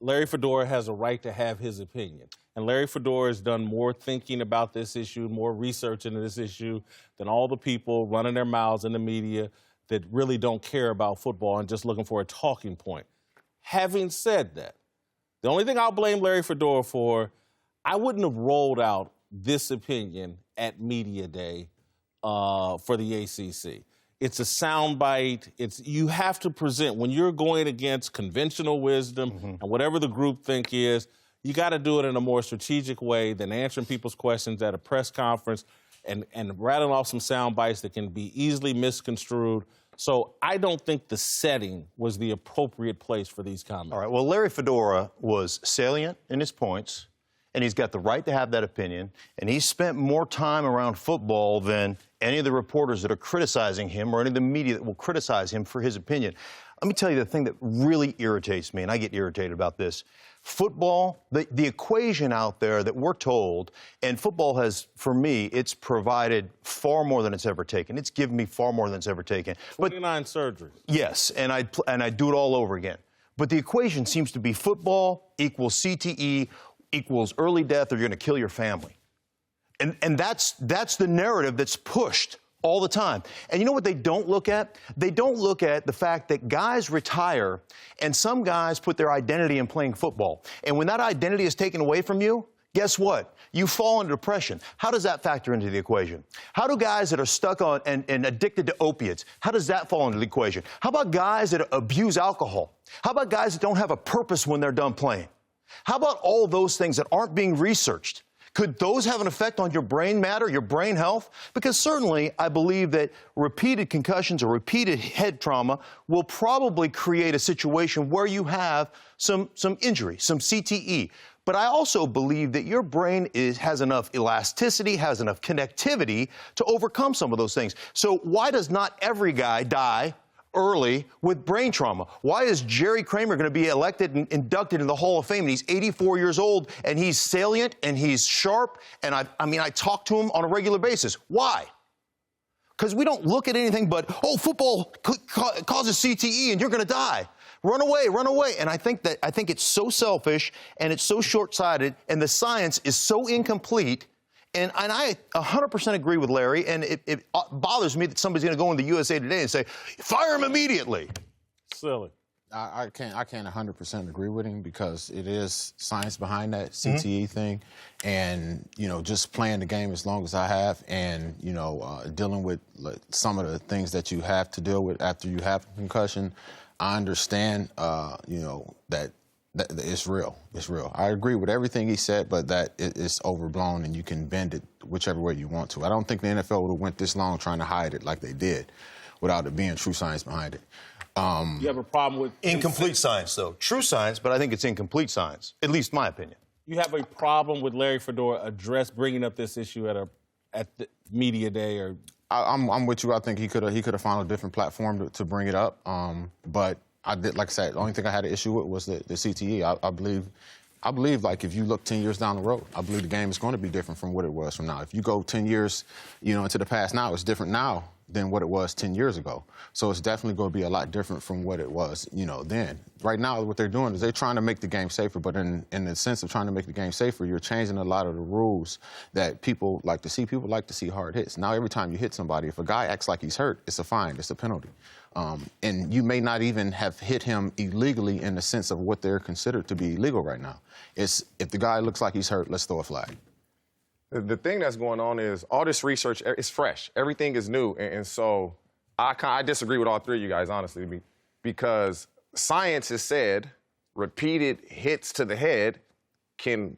Larry Fedora has a right to have his opinion. And Larry Fedora has done more thinking about this issue, more research into this issue than all the people running their mouths in the media that really don't care about football and just looking for a talking point. Having said that, the only thing I'll blame Larry Fedora for, I wouldn't have rolled out this opinion at Media Day for the ACC. It's a soundbite. You have to present, when you're going against conventional wisdom and whatever the groupthink is, you got to do it in a more strategic way than answering people's questions at a press conference and rattling off some sound bites that can be easily misconstrued. So I don't think the setting was the appropriate place for these comments. All right, well, Larry Fedora was salient in his points, and he's got the right to have that opinion, and he spent more time around football than any of the reporters that are criticizing him or any of the media that will criticize him for his opinion. Let me tell you the thing that really irritates me, and I get irritated about this. Football, the equation out there that we're told, and football has, for me, it's provided far more than it's ever taken. It's given me far more than it's ever taken. 29 surgeries. Yes, and I do it all over again. But the equation seems to be football equals CTE equals early death, or you're going to kill your family. And that's the narrative that's pushed all the time. And you know what they don't look at? They don't look at the fact that guys retire, and some guys put their identity in playing football. And when that identity is taken away from you, guess what? You fall into depression. How does that factor into the equation? How do guys that are stuck on and addicted to opiates, how does that fall into the equation? How about guys that abuse alcohol? How about guys that don't have a purpose when they're done playing? How about all those things that aren't being researched? Could those have an effect on your brain matter, your brain health? Because certainly I believe that repeated concussions or repeated head trauma will probably create a situation where you have some injury, some CTE. But I also believe that your brain has enough elasticity, has enough connectivity to overcome some of those things. So why does not every guy die early with brain trauma? Why is Jerry Kramer going to be elected and inducted in the Hall of Fame, and he's 84 years old, and he's salient, and he's sharp, and I talk to him on a regular basis? Why? Because we don't look at anything but, oh, football causes CTE, and you're going to die. Run away, run away. And I think it's so selfish, and it's so short-sighted, and the science is so incomplete. And I 100% agree with Larry, and it bothers me that somebody's going to go into USA Today and say, fire him immediately. Silly. I can't 100% agree with him, because it is science behind that CTE thing. And, you know, just playing the game as long as I have, and, you know, dealing with some of the things that you have to deal with after you have a concussion, I understand, you know, that it's real. It's real. I agree with everything he said, but that it's overblown, and you can bend it whichever way you want to. I don't think the NFL would have went this long trying to hide it like they did without it being true science behind it. You have a problem with... Incomplete science, though. True science, but I think it's incomplete science, at least my opinion. You have a problem with Larry Fedora bringing up this issue at the Media Day, or... I'm with you. I think he could have found a different platform to bring it up, but I did, like I said, the only thing I had an issue with was the CTE. I believe, like, if you look 10 years down the road, I believe the game is going to be different from what it was from now. If you go 10 years, you know, into the past now, it's different now than what it was 10 years ago. So it's definitely going to be a lot different from what it was, you know, then. Right now, what they're doing is they're trying to make the game safer, but in the sense of trying to make the game safer, you're changing a lot of the rules that people like to see. People like to see hard hits. Now, every time you hit somebody, if a guy acts like he's hurt, it's a fine, it's a penalty. And you may not even have hit him illegally in the sense of what they're considered to be illegal right now. It's, if the guy looks like he's hurt, let's throw a flag. The thing that's going on is all this research is fresh. Everything is new. And so I disagree with all three of you guys, honestly, because science has said repeated hits to the head can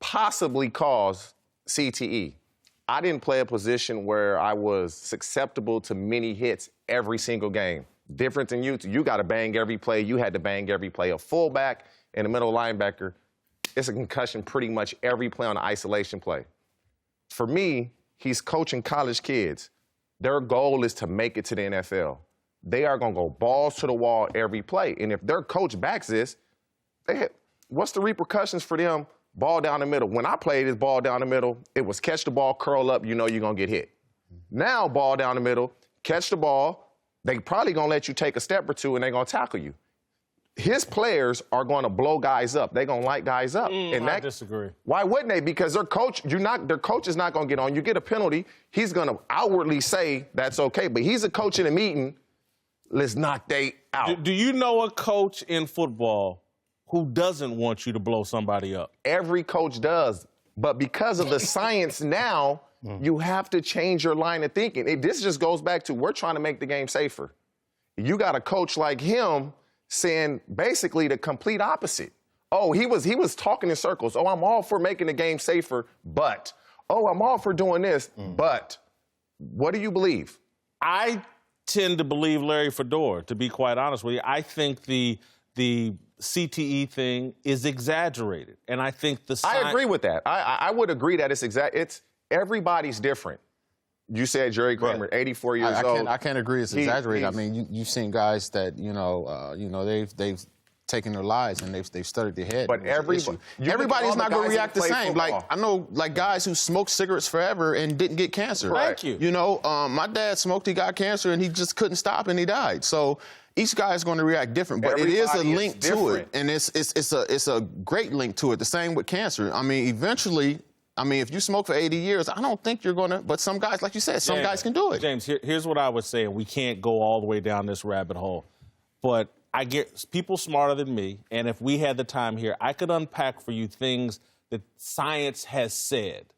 possibly cause CTE. I didn't play a position where I was susceptible to many hits every single game. Different than you got to bang every play. You had to bang every play. A fullback and a middle linebacker, it's a concussion pretty much every play on an isolation play. For me, he's coaching college kids. Their goal is to make it to the NFL. They are going to go balls to the wall every play. And if their coach backs this, what's the repercussions for them? Ball down the middle. When I played this ball down the middle, it was catch the ball, curl up, you know you're going to get hit. Now, ball down the middle, catch the ball, they probably going to let you take a step or two, and they're going to tackle you. his players are going to blow guys up. They're going to light guys up. And I disagree. Why wouldn't they? Because their coach is not going to get on. You get a penalty, he's going to outwardly say that's okay. But he's a coach in a meeting. Let's knock they out. Do you know a coach in football who doesn't want you to blow somebody up? Every coach does. But because of the science now, you have to change your line of thinking. This just goes back to we're trying to make the game safer. You got a coach like him saying basically the complete opposite. Oh, he was talking in circles. Oh, I'm all for making the game safer, but. Oh, I'm all for doing this, but. What do you believe? I tend to believe Larry Fedora, to be quite honest with you. I think the CTE thing is exaggerated, and I think I agree with that. I would agree that it's everybody's different. You said Jerry Kramer, 84 years old. I can't agree it's exaggerated. I mean, you've seen guys that they've taken their lives and they've studied their head. But everybody's not going to react the same. Football. Like I know, like guys who smoked cigarettes forever and didn't get cancer. Thank you. You know, my dad smoked, he got cancer, and he just couldn't stop, and he died. So each guy is going to react different, but it is a link to it, and it's a great link to it. The same with cancer. I mean, eventually. I mean, if you smoke for 80 years, I don't think you're going to, but some guys, like you said, some guys can do it. James, here's what I would say, and we can't go all the way down this rabbit hole, but I get people smarter than me, and if we had the time here, I could unpack for you things that science has said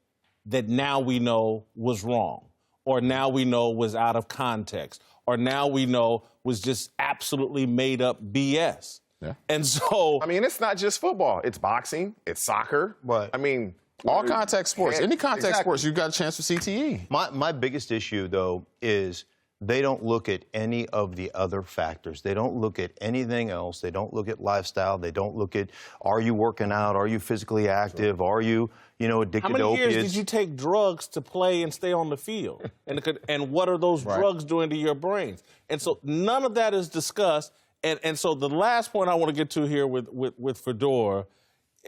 that now we know was wrong, or now we know was out of context, or now we know was just absolutely made up BS. Yeah. And so... I mean, it's not just football. It's boxing. It's soccer. Right. I mean... All contact sports. Any contact sports, you've got a chance for CTE. My biggest issue, though, is they don't look at any of the other factors. They don't look at anything else. They don't look at lifestyle. They don't look at, are you working out? Are you physically active? Are you, addicted How many to opiates? years did you take drugs to play and stay on the field? And what are those drugs doing to your brains? And so none of that is discussed. And so the last point I want to get to here with Fedora,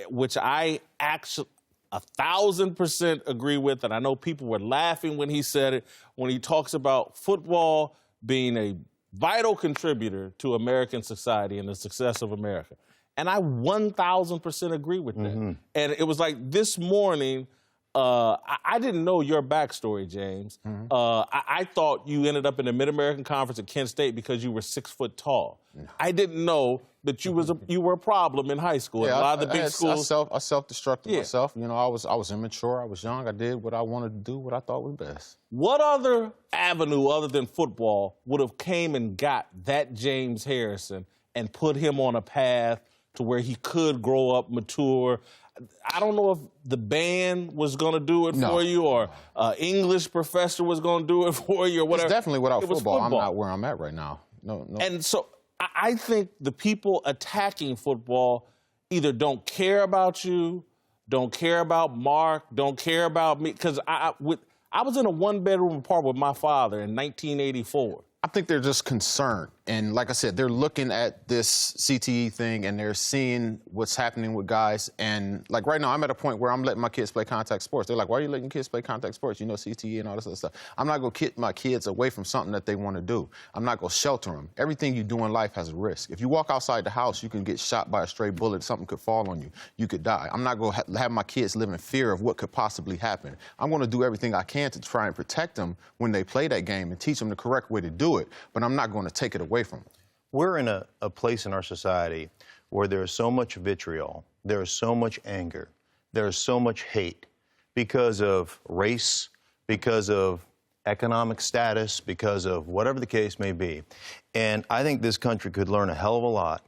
which I actually 1,000% agree with, and I know people were laughing when he said it, when he talks about football being a vital contributor to American society and the success of America. And I 1,000% agree with that. And it was like this morning, I didn't know your backstory, James. I thought you ended up in the Mid-American Conference at Kent State because you were 6 foot tall. I didn't know that you were a problem in high school. Yeah, a lot of the big schools. I self-destructed myself. You know, I was immature. I was young. I did what I wanted to do, what I thought was best. What other avenue other than football would have came and got that James Harrison and put him on a path to where he could grow up, mature? I don't know if the band was going to do it for you or English professor was going to do it for you or whatever. It's definitely without football. I'm not where I'm at right now. No. And so I think the people attacking football either don't care about you, don't care about Mark, don't care about me. Because I was in a one-bedroom apartment with my father in 1984. I think they're just concerned. And like I said, they're looking at this CTE thing and they're seeing what's happening with guys. And like right now, I'm at a point where I'm letting my kids play contact sports. They're like, why are you letting kids play contact sports? You know, CTE and all this other stuff. I'm not going to keep my kids away from something that they want to do. I'm not going to shelter them. Everything you do in life has a risk. If you walk outside the house, you can get shot by a stray bullet. Something could fall on you. You could die. I'm not going to have my kids live in fear of what could possibly happen. I'm going to do everything I can to try and protect them when they play that game and teach them the correct way to do it. But I'm not going to take it away from them. We're in a place in our society where there is so much vitriol, there is so much anger, there is so much hate because of race, because of economic status, because of whatever the case may be. And I think this country could learn a hell of a lot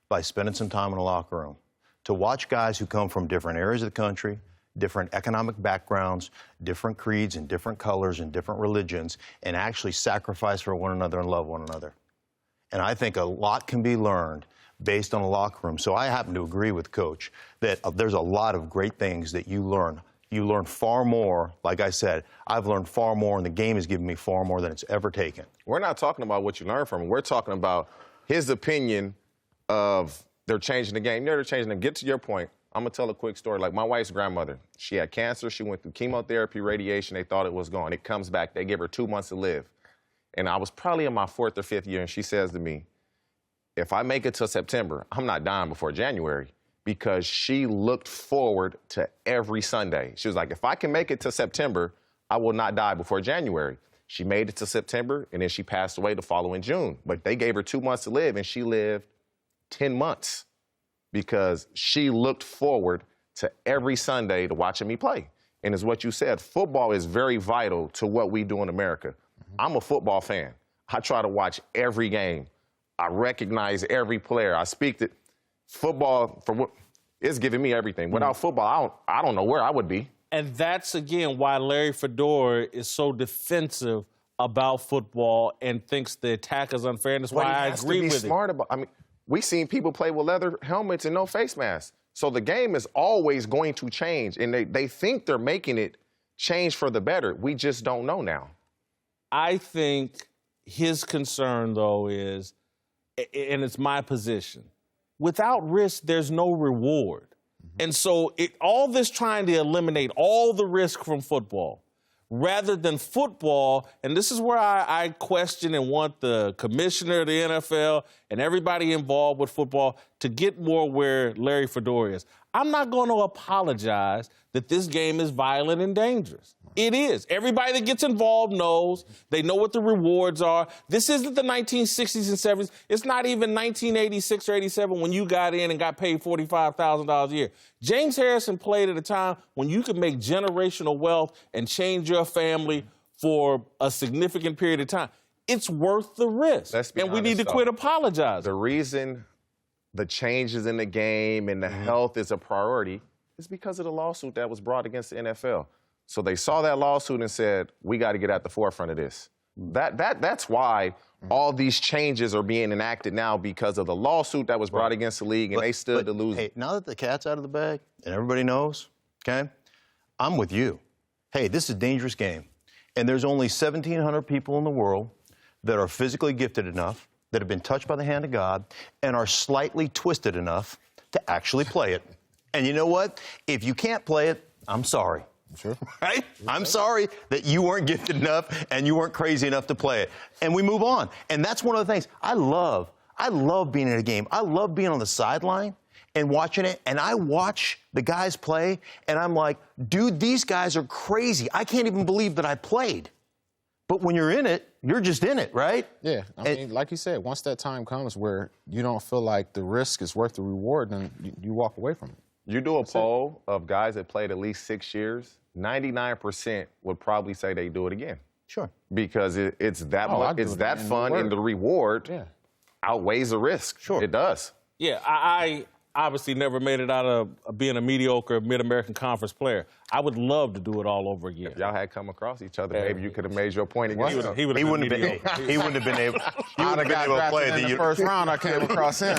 by spending some time in a locker room to watch guys who come from different areas of the country, different economic backgrounds, different creeds and different colors and different religions, and actually sacrifice for one another and love one another. And I think a lot can be learned based on a locker room. So I happen to agree with Coach that there's a lot of great things that you learn. You learn far more. Like I said, I've learned far more, and the game has given me far more than it's ever taken. We're not talking about what you learn from him. We're talking about his opinion of they're changing the game. They're changing the game. Get to your point. I'm going to tell a quick story. Like my wife's grandmother, she had cancer. She went through chemotherapy, radiation. They thought it was gone. It comes back. They give her 2 months to live. And I was probably in my 4th or 5th year, and she says to me, if I make it to September, I'm not dying before January, because she looked forward to every Sunday. She was like, if I can make it to September, I will not die before January. She made it to September, and then she passed away the following June. But they gave her 2 months to live, and she lived 10 months because she looked forward to every Sunday to watching me play. And as what you said, football is very vital to what we do in America. I'm a football fan. I try to watch every game. I recognize every player. I speak to football. It's giving me everything. Without football, I don't know where I would be. And that's, again, why Larry Fedora is so defensive about football and thinks the attack is unfair. And that's why I agree with it. Smart about. I mean, we've seen people play with leather helmets and no face masks. So the game is always going to change, and they think they're making it change for the better. We just don't know now. I think his concern, though, is, and it's my position, without risk, there's no reward. And so all this trying to eliminate all the risk from football, rather than football, and this is where I question and want the commissioner of the NFL and everybody involved with football to get more where Larry Fedora is. I'm not going to apologize that this game is violent and dangerous. It is. Everybody that gets involved knows. They know what the rewards are. This isn't the 1960s and 70s. It's not even 1986 or 87 when you got in and got paid $45,000 a year. James Harrison played at a time when you could make generational wealth and change your family for a significant period of time. It's worth the risk. And we need to quit apologizing. The reason the changes in the game and the health is a priority is because of the lawsuit that was brought against the NFL. So they saw that lawsuit and said, we got to get at the forefront of this. That's why all these changes are being enacted now, because of the lawsuit that was brought against the league, and they stood to lose. Hey, now that the cat's out of the bag and everybody knows, okay, I'm with you. Hey, this is a dangerous game. And there's only 1,700 people in the world that are physically gifted enough, that have been touched by the hand of God, and are slightly twisted enough to actually play it. And you know what? If you can't play it, I'm sorry. Sure. Right? I'm sorry that you weren't gifted enough and you weren't crazy enough to play it. And we move on. And that's one of the things I love being in a game. I love being on the sideline and watching it. And I watch the guys play, and I'm like, dude, these guys are crazy. I can't even believe that I played. But when you're in it, you're just in it, right? Yeah. I mean, like you said, once that time comes where you don't feel like the risk is worth the reward, then you walk away from it. You do a poll of guys that played at least 6 years, 99% would probably say they do it again. Sure. Because it's that fun, and the reward outweighs the risk. Sure. It does. Yeah, I obviously never made it out of being a mediocre Mid-American Conference player. I would love to do it all over again. If y'all had come across each other, maybe you could have made your point against him. He wouldn't have been able to play. I'd have got drafted in the first round. I came across him.